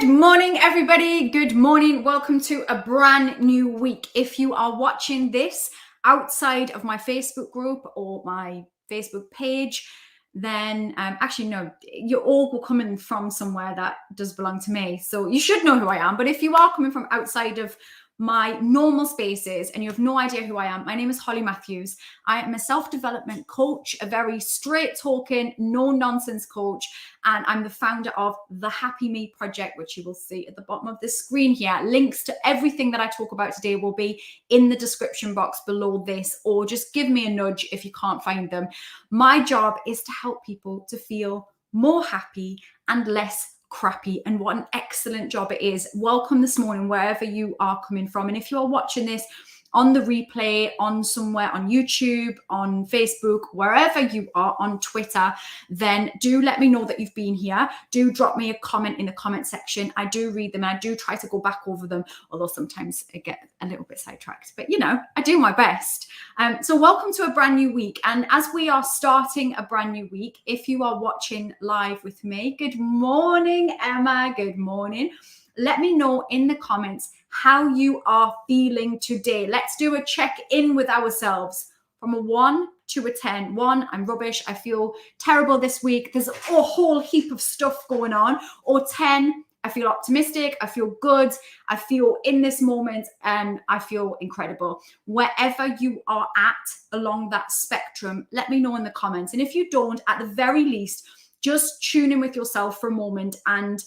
Good morning, everybody. Good morning. Welcome to a brand new week. If you are watching this outside of my Facebook group or my Facebook page, then actually, no, you're all coming from somewhere that does belong to me. So you should know who I am. But if you are coming from outside of my normal spaces and you have no idea who I am, my name is Holly Matthews. I am a self-development coach, a very straight talking, no nonsense coach. And I'm the founder of the Happy Me Project, which you will see at the bottom of the screen here. Links to everything that I talk about today will be in the description box below this, or just give me a nudge if you can't find them. My job is to help people to feel more happy and less crappy, and what an excellent job it is. Welcome this morning, wherever you are coming from. And if you are watching this on the replay, on somewhere on YouTube, on Facebook, wherever you are, on Twitter, then do let me know that you've been here. Do drop me a comment in the comment section. I do read them and I do try to go back over them, although sometimes I get a little bit sidetracked, but you know, I do my best. So welcome to a brand new week. And as we are starting a brand new week, if you are watching live with me, good morning, Emma, good morning. Let me know in the comments how you are feeling today. Let's do a check-in with ourselves from a 1 to a 10. 1, I'm rubbish. I feel terrible this week. There's a whole heap of stuff going on. Or 10, I feel optimistic. I feel good. I feel in this moment and I feel incredible. Wherever you are at along that spectrum, let me know in the comments. And if you don't, at the very least, just tune in with yourself for a moment and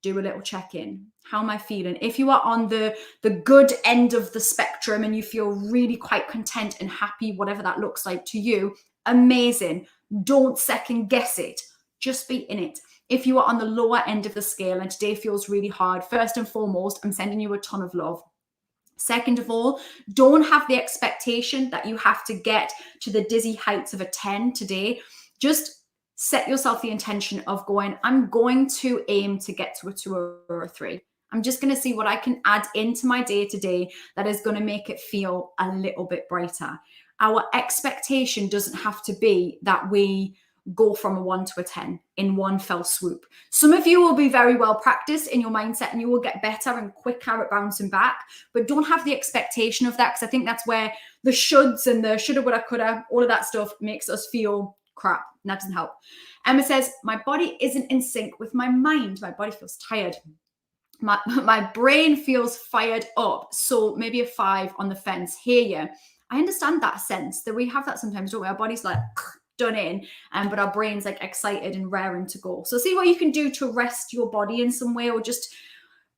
do a little check-in. How am I feeling? If you are on the good end of the spectrum and you feel really quite content and happy, whatever that looks like to you, amazing. Don't second guess it. Just be in it. If you are on the lower end of the scale and today feels really hard, first and foremost, I'm sending you a ton of love. Second of all, don't have the expectation that you have to get to the dizzy heights of a 10 today. Just set yourself the intention of going, I'm going to aim to get to a 2 or a 3. I'm just going to see what I can add into my day today that is going to make it feel a little bit brighter. Our expectation doesn't have to be that we go from a 1 to a 10 in one fell swoop. Some of you will be very well practiced in your mindset and you will get better and quicker at bouncing back, but don't have the expectation of that, because I think that's where the shoulds and the shoulda, woulda, coulda, all of that stuff makes us feel crap. And that doesn't help. Emma says, my body isn't in sync with my mind. My body feels tired. My brain feels fired up. So maybe a 5 on the fence. Hear you. I understand that sense that we have that sometimes, don't we? Our body's like done in, but our brain's like excited and raring to go. So see what you can do to rest your body in some way, or just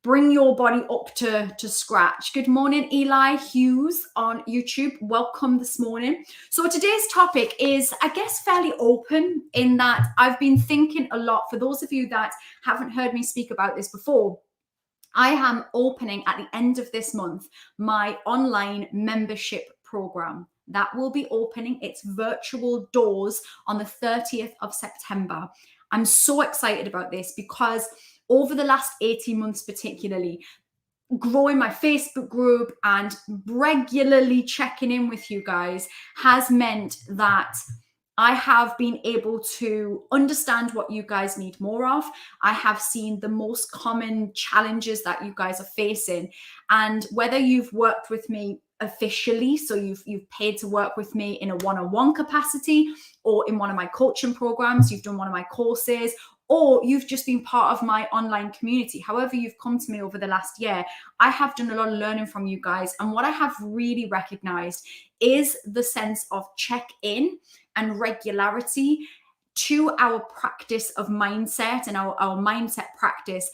bring your body up to scratch. Good morning, Eli Hughes on YouTube. Welcome this morning. So today's topic is, I guess, fairly open in that I've been thinking a lot. For those of you that haven't heard me speak about this before, I am opening at the end of this month my online membership program. That will be opening its virtual doors on the 30th of September. I'm so excited about this because over the last 18 months, particularly, growing my Facebook group and regularly checking in with you guys has meant that I have been able to understand what you guys need more of. I have seen the most common challenges that you guys are facing. And whether you've worked with me officially, so you've paid to work with me in a one-on-one capacity, or in one of my coaching programs, you've done one of my courses, or you've just been part of my online community. However you've come to me over the last year, I have done a lot of learning from you guys. And what I have really recognized is the sense of check-in and regularity to our practice of mindset. And our mindset practice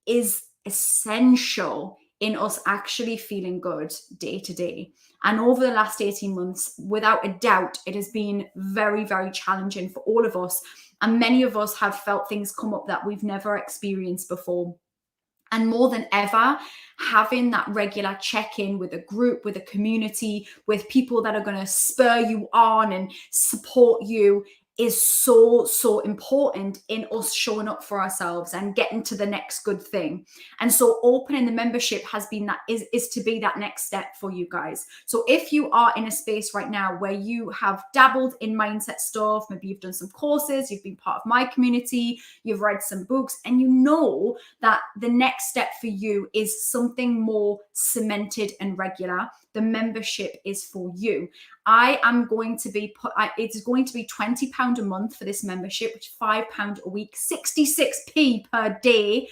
is essential in us actually feeling good day to day. And over the last 18 months, without a doubt, it has been very, very challenging for all of us. And many of us have felt things come up that we've never experienced before. And more than ever, having that regular check-in with a group, with a community, with people that are going to spur you on and support you is so important in us showing up for ourselves and getting to the next good thing. And so opening the membership has been that is to be that next step for you guys. So if you are in a space right now where you have dabbled in mindset stuff, maybe you've done some courses, you've been part of my community, you've read some books, and you know that the next step for you is something more cemented and regular, the membership is for you. I am going to be it's going to be £20 a month for this membership, which is £5 a week, 66p per day.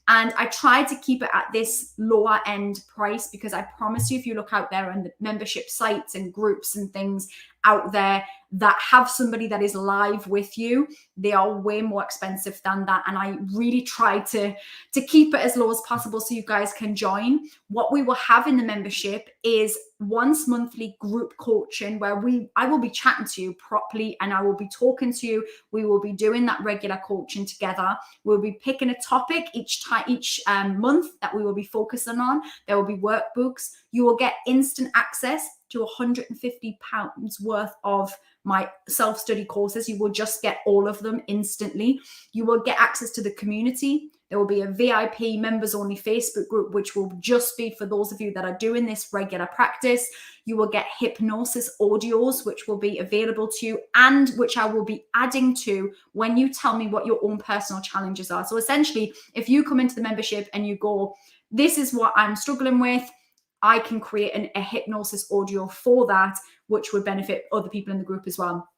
And I tried to keep it at this lower end price because I promise you, if you look out there on the membership sites and groups and things out there that have somebody that is live with you, they are way more expensive than that. And I really try to keep it as low as possible so you guys can join. What we will have in the membership is once monthly group coaching where I will be chatting to you properly and I will be talking to you. We will be doing that regular coaching together. We'll be picking a topic each month that we will be focusing on. There will be workbooks. You will get instant access to £150 worth of my self-study courses. You will just get all of them instantly. You will get access to the community. There will be a VIP members only Facebook group, which will just be for those of you that are doing this regular practice. You will get hypnosis audios, which will be available to you and which I will be adding to when you tell me what your own personal challenges are. So essentially, if you come into the membership and you go, this is what I'm struggling with, I can create a hypnosis audio for that, which would benefit other people in the group as well.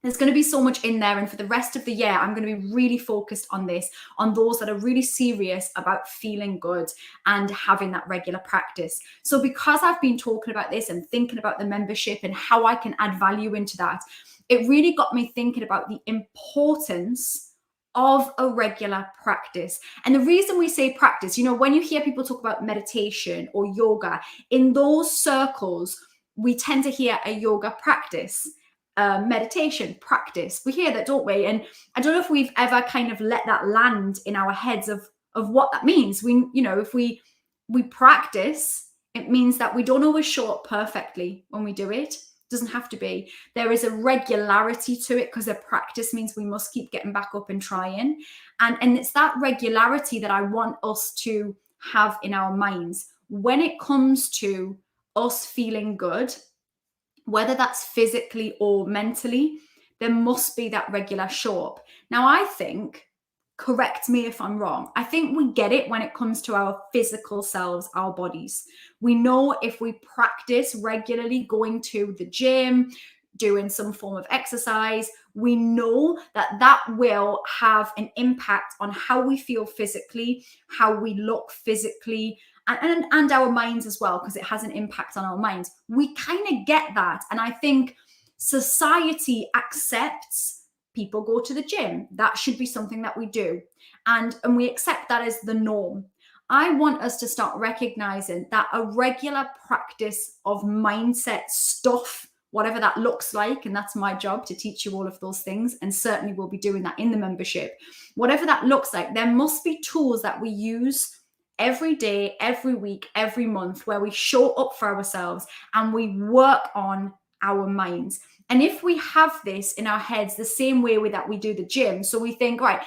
There's going to be so much in there. And for the rest of the year, I'm going to be really focused on this, on those that are really serious about feeling good and having that regular practice. So because I've been talking about this and thinking about the membership and how I can add value into that, it really got me thinking about the importance of a regular practice. And the reason we say practice, when you hear people talk about meditation or yoga, in those circles, we tend to hear a yoga practice, meditation practice. We hear that, don't we? And I don't know if we've ever kind of let that land in our heads of what that means. If we practice, it means that we don't always show up perfectly when we do it. Doesn't have to be. There is a regularity to it because a practice means we must keep getting back up and trying. And it's that regularity that I want us to have in our minds when it comes to us feeling good, whether that's physically or mentally. There must be that regular show up. Now, I think, correct me if I'm wrong, I think we get it when it comes to our physical selves, our bodies. We know if we practice regularly, going to the gym, doing some form of exercise, we know that that will have an impact on how we feel physically, how we look physically, and our minds as well, because it has an impact on our minds. We kind of get that. And I think society accepts people go to the gym. That should be something that we do. And we accept that as the norm. I want us to start recognizing that a regular practice of mindset stuff, whatever that looks like, and that's my job to teach you all of those things, and certainly we'll be doing that in the membership. Whatever that looks like, there must be tools that we use every day, every week, every month, where we show up for ourselves and we work on our minds. And if we have this in our heads the same way that we do the gym, so we think, right,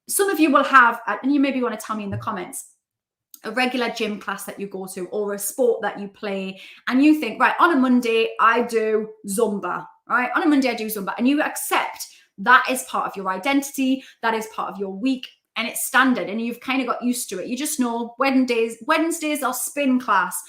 some of you will have, and you maybe want to tell me in the comments, a regular gym class that you go to or a sport that you play, and you think, right, on a Monday, I do Zumba, right? On a Monday, I do Zumba, and you accept that is part of your identity, that is part of your week, and it's standard, and you've kind of got used to it. You just know Wednesdays are spin class,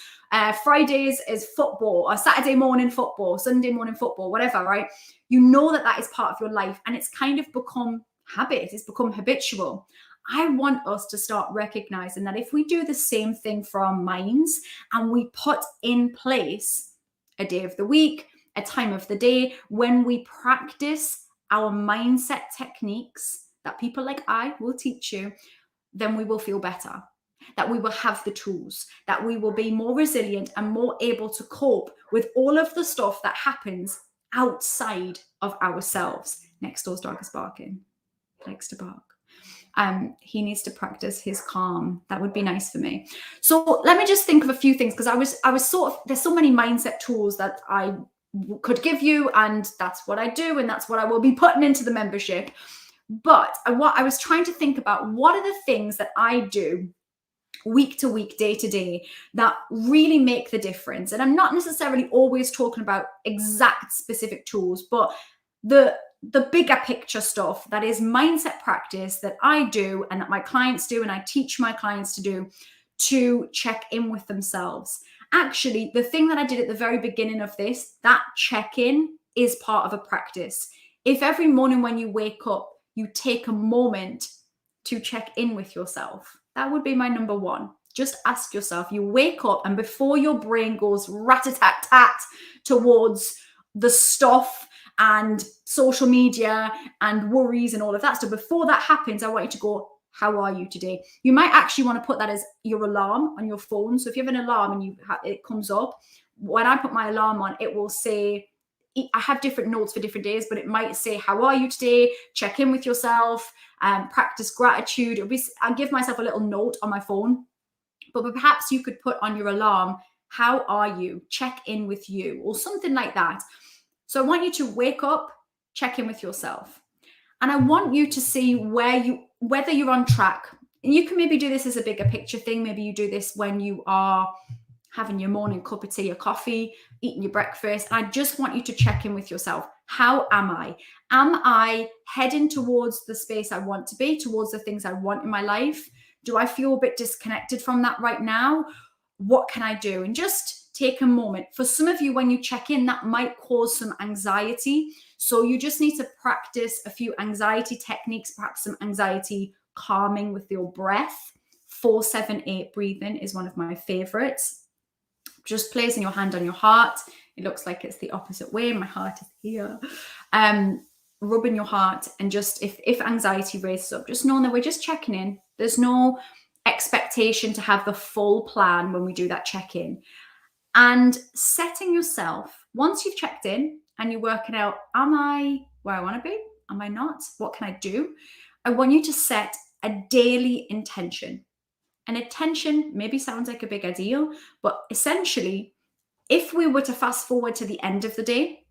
Fridays is football, or Saturday morning football, Sunday morning football, whatever, right? You know that is part of your life, and it's kind of become habit. It's become habitual. I want us to start recognizing that if we do the same thing for our minds and we put in place a day of the week, a time of the day, when we practice our mindset techniques that people like I will teach you, then we will feel better. That we will have the tools, that we will be more resilient and more able to cope with all of the stuff that happens outside of ourselves. Next door's dog is barking. He likes to bark. He needs to practice his calm. That would be nice for me. So let me just think of a few things, because I was sort of, there's so many mindset tools that I could give you, and that's what I do, and that's what I will be putting into the membership. But what I was trying to think about, what are the things that I do week to week, day to day, that really make the difference? And I'm not necessarily always talking about exact specific tools, but the bigger picture stuff that is mindset practice that I do and that my clients do and I teach my clients to do, to check in with themselves. Actually, the thing that I did at the very beginning of this, that check-in is part of a practice. If every morning when you wake up, you take a moment to check in with yourself, that would be my number one. Just ask yourself, you wake up and before your brain goes rat-a-tat-tat towards the stuff and social media and worries and all of that stuff, before that happens, I want you to go, how are you today? You might actually want to put that as your alarm on your phone. So if you have an alarm and it comes up, when I put my alarm on, it will say, I have different notes for different days, but it might say, how are you today? Check in with yourself, practice gratitude. I'll give myself a little note on my phone, but perhaps you could put on your alarm, how are you? Check in with you, or something like that. So I want you to wake up, check in with yourself. And I want you to see whether you're on track. And you can maybe do this as a bigger picture thing. Maybe you do this when you are having your morning cup of tea or coffee, eating your breakfast. I just want you to check in with yourself. How am I? Am I heading towards the space I want to be, towards the things I want in my life? Do I feel a bit disconnected from that right now? What can I do? And just take a moment. For some of you, when you check in, that might cause some anxiety. So you just need to practice a few anxiety techniques, perhaps some anxiety calming with your breath. 4-7-8 breathing is one of my favorites. Just placing your hand on your heart. It looks like it's the opposite way. My heart is here. Rubbing your heart, and just if anxiety raises up, just knowing that we're just checking in. There's no expectation to have the full plan when we do that check-in. And setting yourself, once you've checked in and you're working out, am I where I want to be? Am I not? What can I do? I want you to set a daily intention. An intention maybe sounds like a bigger deal, but essentially, if we were to fast forward to the end of the day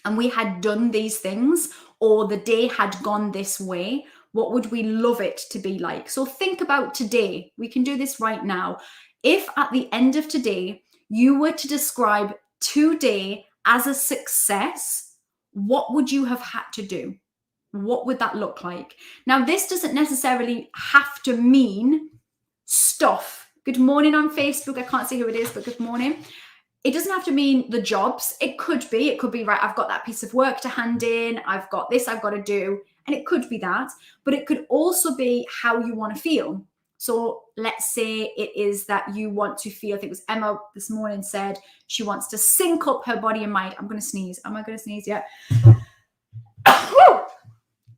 and we had done these things, or the day had gone this way, what would we love it to be like? So think about today. We can do this right now. If at the end of today, you were to describe today as a success, what would you have had to do? What would that look like? Now, this doesn't necessarily have to mean stuff. Good morning on Facebook. I can't see who it is, but good morning. It doesn't have to mean the jobs. It could be, right, I've got that piece of work to hand in. I've got this I've got to do. And it could be that, but it could also be how you want to feel. So let's say it is that you want to feel, I think it was Emma this morning said she wants to sync up her body and mind. I'm going to sneeze. Am I going to sneeze yet?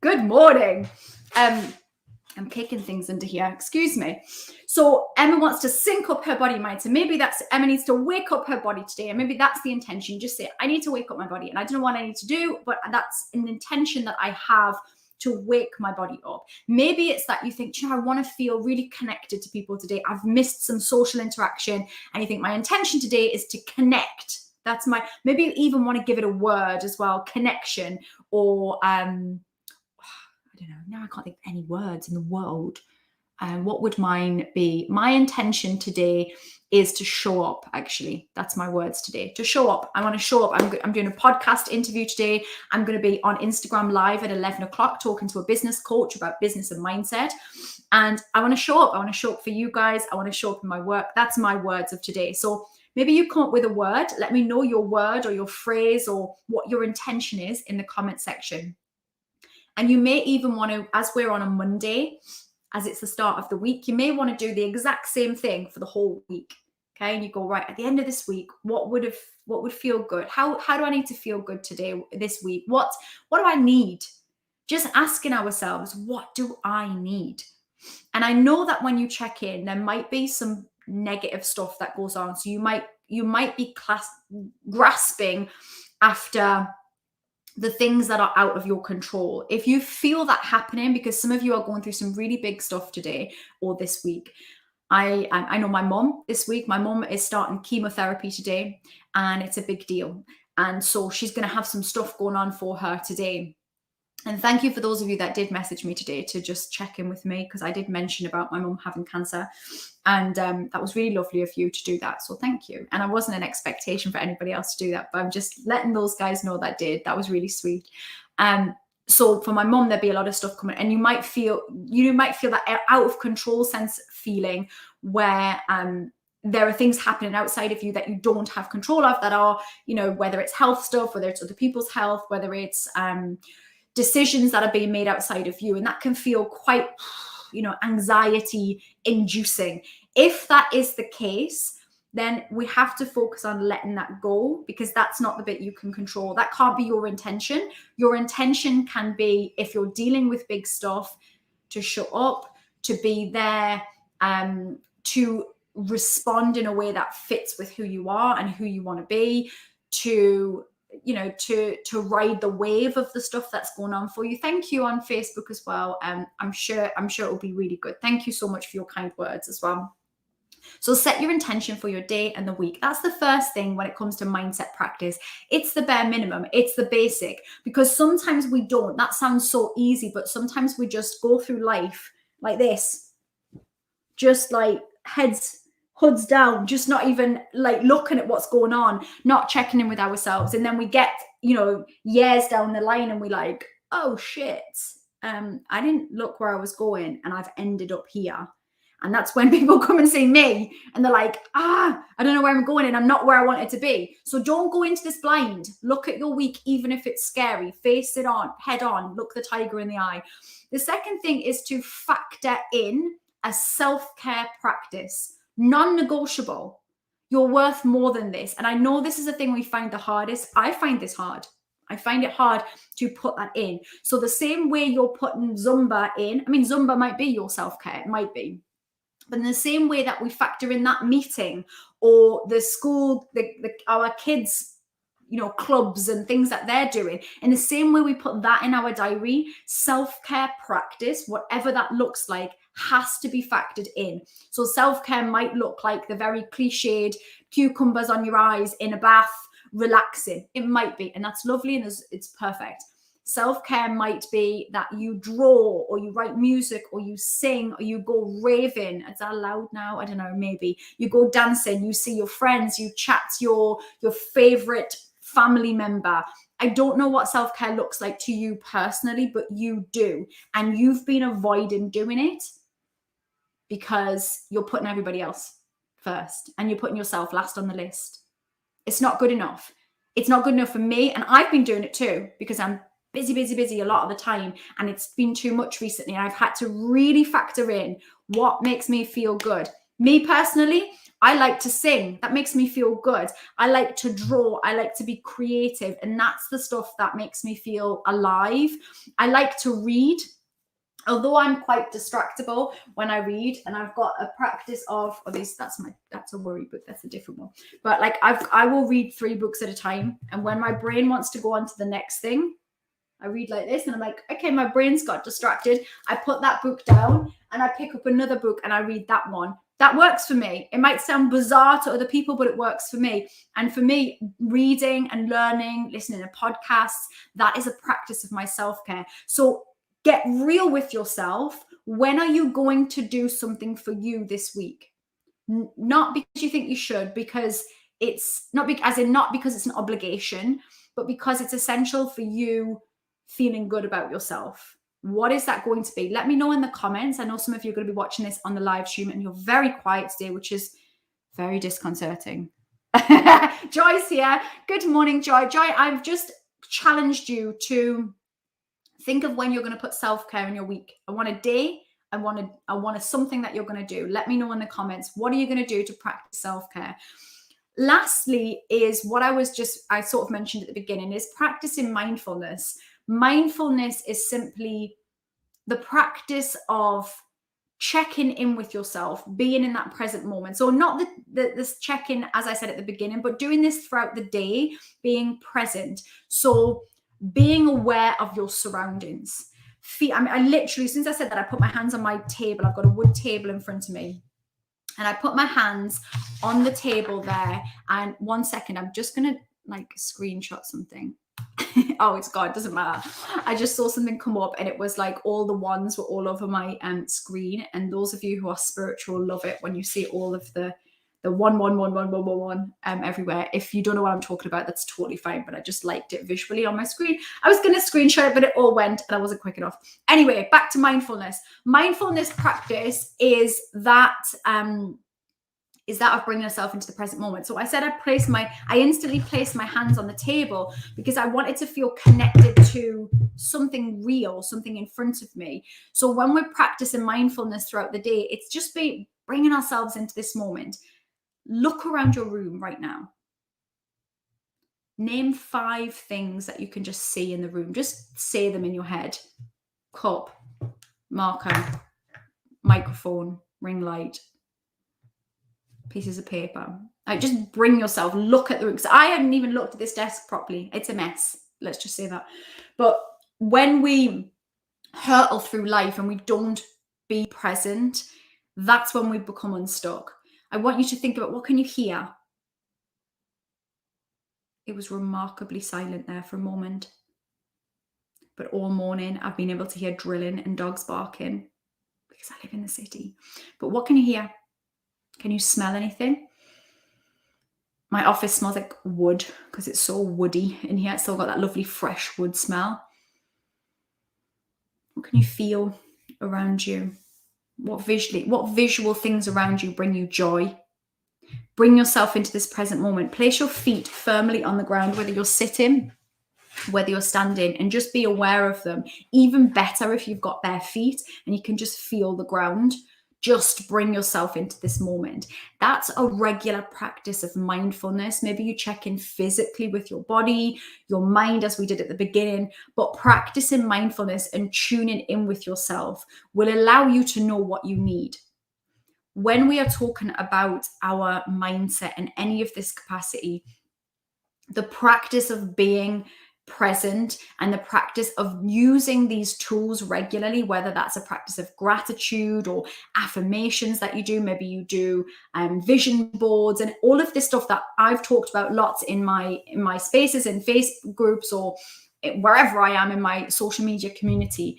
Good morning. I'm kicking things into here. Excuse me. So Emma wants to sync up her body and mind. So maybe that's Emma needs to wake up her body today. And maybe that's the intention. Just say, I need to wake up my body. And I don't know what I need to do, but that's an intention that I have to wake my body up. Maybe it's that you think, I want to feel really connected to people today. I've missed some social interaction. And you think my intention today is to connect. That's maybe you even want to give it a word as well, connection, or I don't know. Now I can't think of any words in the world. What would mine be? My intention today is to show up, actually. That's my words today. To show up. I want to show up. I'm doing a podcast interview today. I'm going to be on Instagram Live at 11 o'clock talking to a business coach about business and mindset. And I want to show up. I want to show up for you guys. I want to show up in my work. That's my words of today. So maybe you come up with a word. Let me know your word or your phrase or what your intention is in the comment section. And you may even want to, as we're on a Monday, as it's the start of the week, you may want to do the exact same thing for the whole week. Okay. And you go, right, at the end of this week, what would feel good? How do I need to feel good today, this week? What do I need? Just asking ourselves, what do I need? And I know that when you check in, there might be some negative stuff that goes on. So you might be grasping after the things that are out of your control. If you feel that happening, because some of you are going through some really big stuff today or this week. I know my mom this week, my mom is starting chemotherapy today, and it's a big deal. And so she's going to have some stuff going on for her today. And thank you for those of you that did message me today to just check in with me, because I did mention about my mum having cancer. And that was really lovely of you to do that. So thank you. And I wasn't an expectation for anybody else to do that, but I'm just letting those guys know that did. That was really sweet. So for my mum, there'd be a lot of stuff coming, and you might feel that out of control sense feeling where there are things happening outside of you that you don't have control of, that are, whether it's health stuff, whether it's other people's health, whether it's decisions that are being made outside of you. And that can feel quite, anxiety inducing. If that is the case, then we have to focus on letting that go, because that's not the bit you can control. That can't be your intention. Your intention can be, if you're dealing with big stuff, to shut up, to be there, to respond in a way that fits with who you are and who you want to be, to ride the wave of the stuff that's going on for you. Thank you on Facebook as well. I'm sure it will be really good. Thank you so much for your kind words as well. So set your intention for your day and the week. That's the first thing when it comes to mindset practice. It's the bare minimum. It's the basic, because sometimes we don't. That sounds so easy, but sometimes we just go through life like this, just like hoods down, just not even like looking at what's going on, not checking in with ourselves. And then we get, years down the line and we like, oh shit, I didn't look where I was going and I've ended up here. And that's when people come and see me and they're like, I don't know where I'm going and I'm not where I wanted to be. So don't go into this blind. Look at your week, even if it's scary. Face it on, head on, look the tiger in the eye. The second thing is to factor in a self-care practice, non-negotiable. You're worth more than this. And I know this is a thing we find the hardest. I find this hard. I find it hard to put that in. So the same way you're putting Zumba in, Zumba might be your self-care, it might be. But in the same way that we factor in that meeting or the school, our kids, clubs and things that they're doing, in the same way we put that in our diary, self-care practice, whatever that looks like, has to be factored in. So self-care might look like the very cliched cucumbers on your eyes in a bath, relaxing. It might be, and that's lovely and it's perfect. Self-care might be that you draw or you write music or you sing or you go raving. Is that allowed now? I don't know, maybe. You go dancing, you see your friends, you chat your favorite family member. I don't know what self-care looks like to you personally, but you do. And you've been avoiding doing it because you're putting everybody else first and you're putting yourself last on the list. It's not good enough. It's not good enough for me. And I've been doing it too, because I'm busy a lot of the time, and it's been too much recently. I've had to really factor in what makes me feel good. Me personally, I like to sing. That makes me feel good. I like to draw. I like to be creative. And that's the stuff that makes me feel alive. I like to read. Although I'm quite distractible when I read, and I've got a practice of, that's a worry book, that's a different one. But like I will read 3 books at a time. And when my brain wants to go on to the next thing, I read like this and I'm like, okay, my brain's got distracted. I put that book down and I pick up another book and I read that one. That works for me. It might sound bizarre to other people, but it works for me. And for me, reading and learning, listening to podcasts, that is a practice of my self-care. So get real with yourself. When are you going to do something for you this week? Not because you think you should, because it's not because it's an obligation, but because it's essential for you feeling good about yourself. What is that going to be? Let me know in the comments. I know some of you are going to be watching this on the live stream and you're very quiet today, which is very disconcerting. Joy's here. Good morning, Joy. Joy, I've just challenged you to think of when you're going to put self-care in your week. I want a day. I want something that you're going to do. Let me know in the comments. What are you going to do to practice self-care? Lastly is what I sort of mentioned at the beginning, is practicing mindfulness. Mindfulness is simply the practice of checking in with yourself, being in that present moment. So not this check-in, as I said at the beginning, but doing this throughout the day, being present. So being aware of your surroundings. I literally, since I said that, I put my hands on my table. I've got a wood table in front of me. And I put my hands on the table there. And 1 second, I'm just going to like screenshot something. Oh, it's gone. It doesn't matter. I just saw something come up and it was like all the ones were all over my screen. And those of you who are spiritual love it when you see all of the one everywhere. If you don't know what I'm talking about, that's totally fine. But I just liked it visually on my screen. I was going to screenshot it, but it all went and I wasn't quick enough. Anyway, back to mindfulness. Mindfulness practice is that of bringing yourself into the present moment. So I said I instantly placed my hands on the table because I wanted to feel connected to something real, something in front of me. So when we're practicing mindfulness throughout the day, it's just bringing ourselves into this moment. Look around your room right now. Name 5 things that you can just see in the room. Just say them in your head. Cup, marker, microphone, ring light, pieces of paper. Like, just bring yourself, look at the room. Because I haven't even looked at this desk properly. It's a mess. Let's just say that. But when we hurtle through life and we don't be present, that's when we become unstuck. I want you to think about, what can you hear? It was remarkably silent there for a moment. But all morning, I've been able to hear drilling and dogs barking because I live in the city. But what can you hear? Can you smell anything? My office smells like wood because it's so woody in here. It's still got that lovely fresh wood smell. What can you feel around you? What visual things around you bring you joy? Bring yourself into this present moment. Place your feet firmly on the ground, whether you're sitting, whether you're standing, and just be aware of them. Even better if you've got bare feet and you can just feel the ground. Just bring yourself into this moment. That's a regular practice of mindfulness. Maybe you check in physically with your body, your mind, as we did at the beginning, but practicing mindfulness and tuning in with yourself will allow you to know what you need. When we are talking about our mindset in any of this capacity, the practice of being present and the practice of using these tools regularly, whether that's a practice of gratitude or affirmations that you do, maybe you do vision boards and all of this stuff that I've talked about lots in my spaces in Facebook groups or wherever I am in my social media community.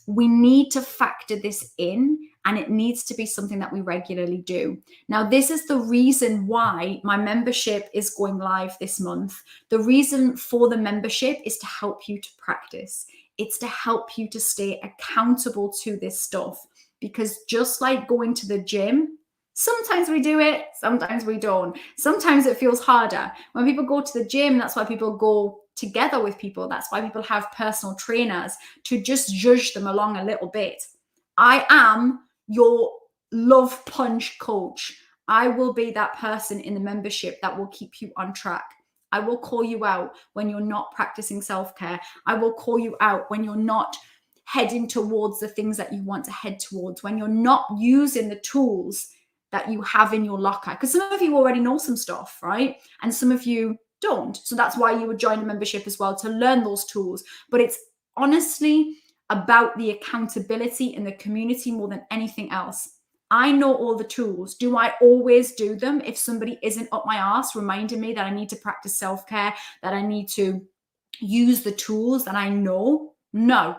We need to factor this in, and it needs to be something that we regularly do. Now, this is the reason why my membership is going live this month. The reason for the membership is to help you to practice. It's to help you to stay accountable to this stuff. Because just like going to the gym, sometimes we do it, sometimes we don't. Sometimes it feels harder. When people go to the gym, that's why people go together with people. That's why people have personal trainers, to just judge them along a little bit. I am your love punch coach. I will be that person in the membership that will keep you on track. I will call you out when you're not practicing self-care. I will call you out when you're not heading towards the things that you want to head towards, when you're not using the tools that you have in your locker. Because some of you already know some stuff, right? And some of you don't. So that's why you would join a membership as well, to learn those tools. But it's honestly about the accountability in the community more than anything else. I know all the tools. Do I always do them? If somebody isn't up my arse reminding me that I need to practice self-care, that I need to use the tools that I know? No.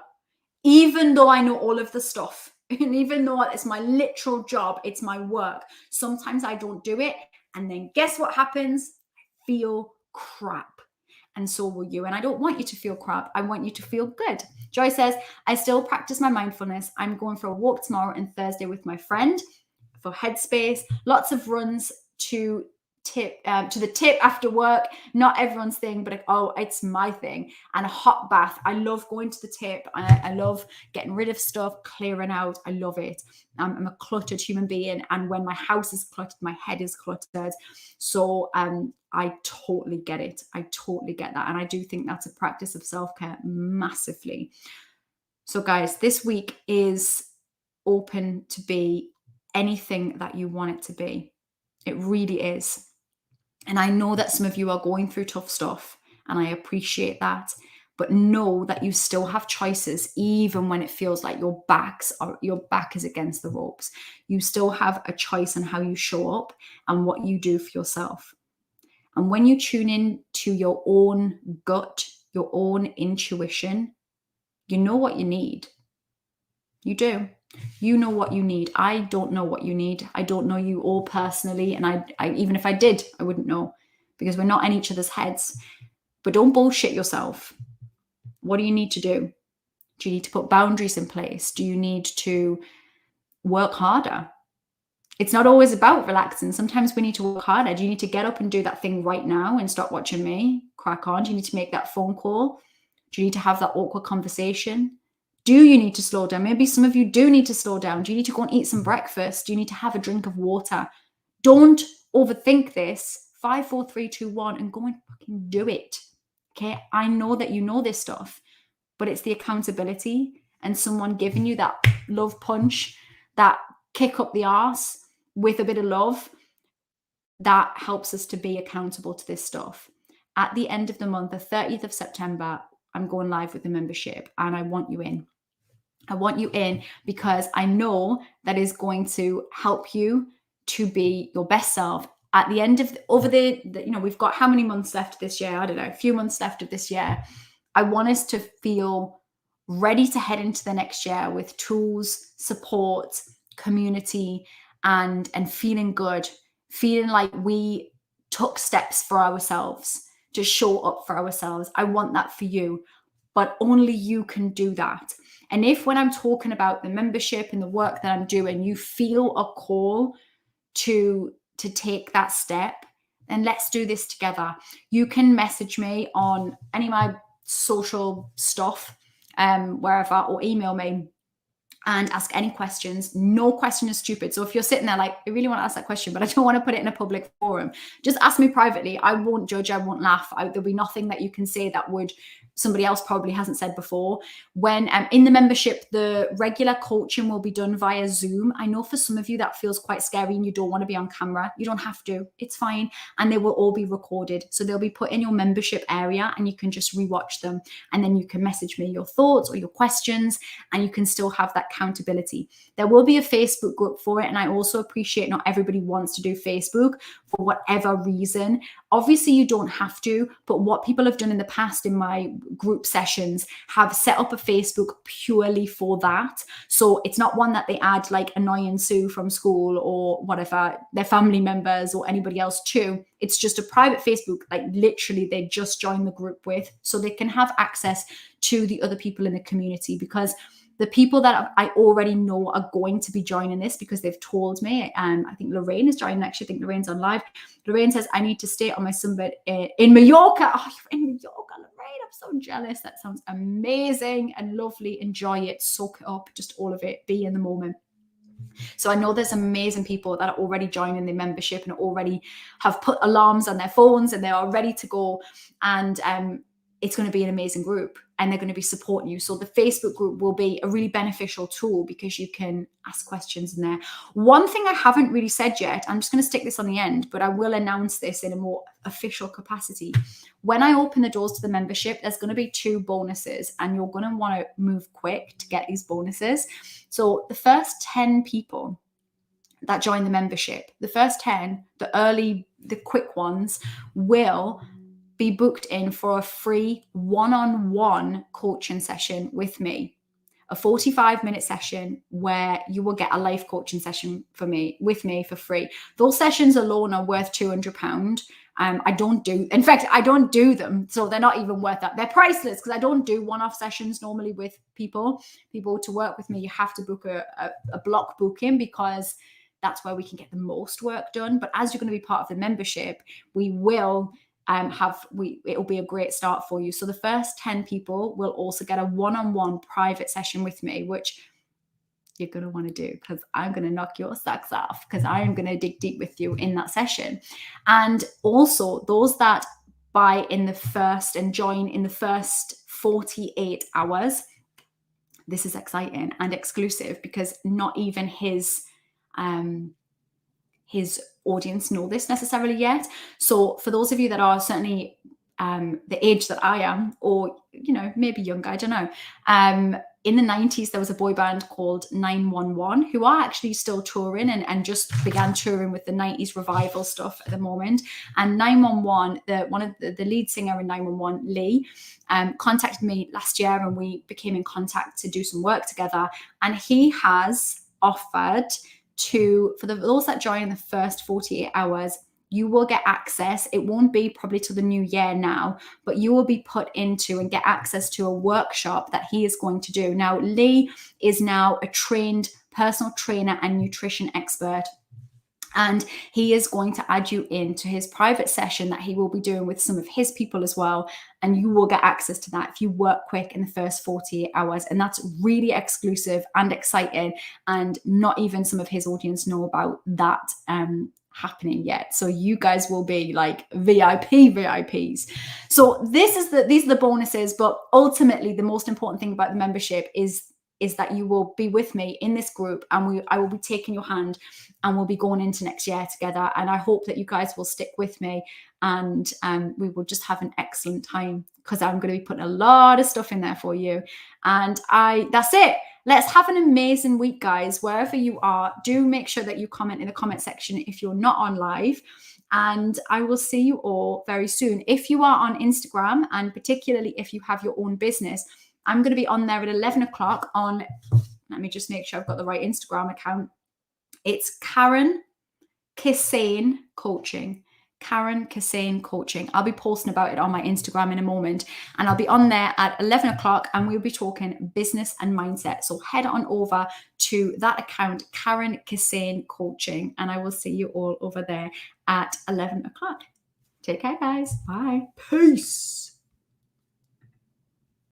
Even though I know all of the stuff, and even though it's my literal job, it's my work, sometimes I don't do it. And then guess what happens? I feel crap. And so will you. And I don't want you to feel crap. I want you to feel good. Joy says, I still practice my mindfulness. I'm going for a walk tomorrow and Thursday with my friend for headspace. Lots of runs to the tip after work. Not everyone's thing, but it's my thing. And a hot bath. I love going to the tip. I love getting rid of stuff, clearing out. I love it. I'm a cluttered human being, and when my house is cluttered, my head is cluttered. So I totally get it. I totally get that. And I do think that's a practice of self-care massively. So guys, this week is open to be anything that you want it to be. It really is. And I know that some of you are going through tough stuff, and I appreciate that. But know that you still have choices, even when it feels like your back is against the ropes. You still have a choice in how you show up and what you do for yourself. And when you tune in to your own gut, your own intuition, you know what you need. You do. You know what you need. I don't know what you need. I don't know you all personally. And I even if I did, I wouldn't know, because we're not in each other's heads. But don't bullshit yourself. What do you need to do? Do you need to put boundaries in place? Do you need to work harder? It's not always about relaxing. Sometimes we need to work harder. Do you need to get up and do that thing right now and stop watching me? Crack on. Do you need to make that phone call? Do you need to have that awkward conversation? Do you need to slow down? Maybe some of you do need to slow down. Do you need to go and eat some breakfast? Do you need to have a drink of water? Don't overthink this. 5, 4, 3, 2, 1, and go and fucking do it. Okay. I know that you know this stuff, but it's the accountability and someone giving you that love punch, that kick up the arse with a bit of love, that helps us to be accountable to this stuff. At the end of the month, the 30th of September, I'm going live with the membership and I want you in. I want you in because I know that is going to help you to be your best self at the end of we've got how many months left this year? I don't know, a few months left of this year. I want us to feel ready to head into the next year with tools, support, community, and feeling good, feeling like we took steps for ourselves to show up for ourselves. I want that for you, but only you can do that. And if when I'm talking about the membership and the work that I'm doing, you feel a call to take that step, then let's do this together. You can message me on any of my social stuff, wherever, or email me and ask any questions. No question is stupid. So if you're sitting there like, I really want to ask that question, but I don't want to put it in a public forum, just ask me privately. I won't judge. I won't laugh. There'll be nothing that you can say that would somebody else probably hasn't said before. When in the membership, the regular coaching will be done via Zoom. I know for some of you that feels quite scary and you don't want to be on camera. You don't have to. It's fine. And they will all be recorded. So they'll be put in your membership area and you can just rewatch them. And then you can message me your thoughts or your questions and you can still have that accountability. There will be a Facebook group for it. And I also appreciate not everybody wants to do Facebook for whatever reason. Obviously, you don't have to, but what people have done in the past in my group sessions have set up a Facebook purely for that. So it's not one that they add like Annoying Sue from school or whatever, their family members or anybody else to. It's just a private Facebook, like literally they just join the group with, so they can have access to the other people in the community, because the people that I already know are going to be joining this because they've told me. I think Lorraine is joining next year. I think Lorraine's on live. Lorraine says, I need to stay on my sunbed in Mallorca. Oh, you're in Mallorca, Lorraine. I'm so jealous. That sounds amazing and lovely. Enjoy it. Soak it up. Just all of it. Be in the moment. So I know there's amazing people that are already joining the membership and already have put alarms on their phones and they are ready to go. And it's going to be an amazing group and they're going to be supporting you. So the Facebook group will be a really beneficial tool because you can ask questions in there. One thing I haven't really said yet, I'm just going to stick this on the end, but I will announce this in a more official capacity. When I open the doors to the membership, there's going to be 2 bonuses and you're going to want to move quick to get these bonuses. So the first 10 people that join the membership, the first 10, the quick ones will be booked in for a free one-on-one coaching session with me, a 45-minute session where you will get a life coaching session with me for free. Those sessions alone are worth £200. I don't do them, so they're not even worth that. They're priceless because I don't do one-off sessions normally with people to work with me. You have to book a block booking because that's where we can get the most work done. But as you're going to be part of the membership, we will it'll be a great start for you. So the first 10 people will also get a one-on-one private session with me, which you're going to want to do because I'm going to knock your socks off because I am going to dig deep with you in that session. And also those that buy in the first and join in the first 48 hours, this is exciting and exclusive because not even his audience know this necessarily yet. So for those of you that are certainly the age that I am, or maybe younger, I don't know, in the 90s, there was a boy band called 911 who are actually still touring and just began touring with the 90s revival stuff at the moment. And 911, one of the lead singer in 911, Lee, contacted me last year, and we became in contact to do some work together. And he has offered for those that join in the first 48 hours, you will get access. It won't be probably till the new year now, but you will be put into and get access to a workshop that he is going to do. Now, Lee is now a trained personal trainer and nutrition expert. And he is going to add you into his private session that he will be doing with some of his people as well. And you will get access to that if you work quick in the first 48 hours. And that's really exclusive and exciting. And not even some of his audience know about that happening yet. So you guys will be like VIPs. So these are the bonuses, but ultimately the most important thing about the membership is that you will be with me in this group, and I will be taking your hand, and we'll be going into next year together. And I hope that you guys will stick with me, and we will just have an excellent time, because I'm going to be putting a lot of stuff in there for you. And that's it. Let's have an amazing week, guys. Wherever you are, do make sure that you comment in the comment section if you're not on live. And I will see you all very soon. If you are on Instagram, and particularly if you have your own business, I'm going to be on there at 11 o'clock on, let me just make sure I've got the right Instagram account. It's Karen Kissane Coaching. Karen Kissane Coaching. I'll be posting about it on my Instagram in a moment, and I'll be on there at 11 o'clock, and we'll be talking business and mindset. So head on over to that account, Karen Kissane Coaching, and I will see you all over there at 11 o'clock. Take care, guys. Bye. Peace.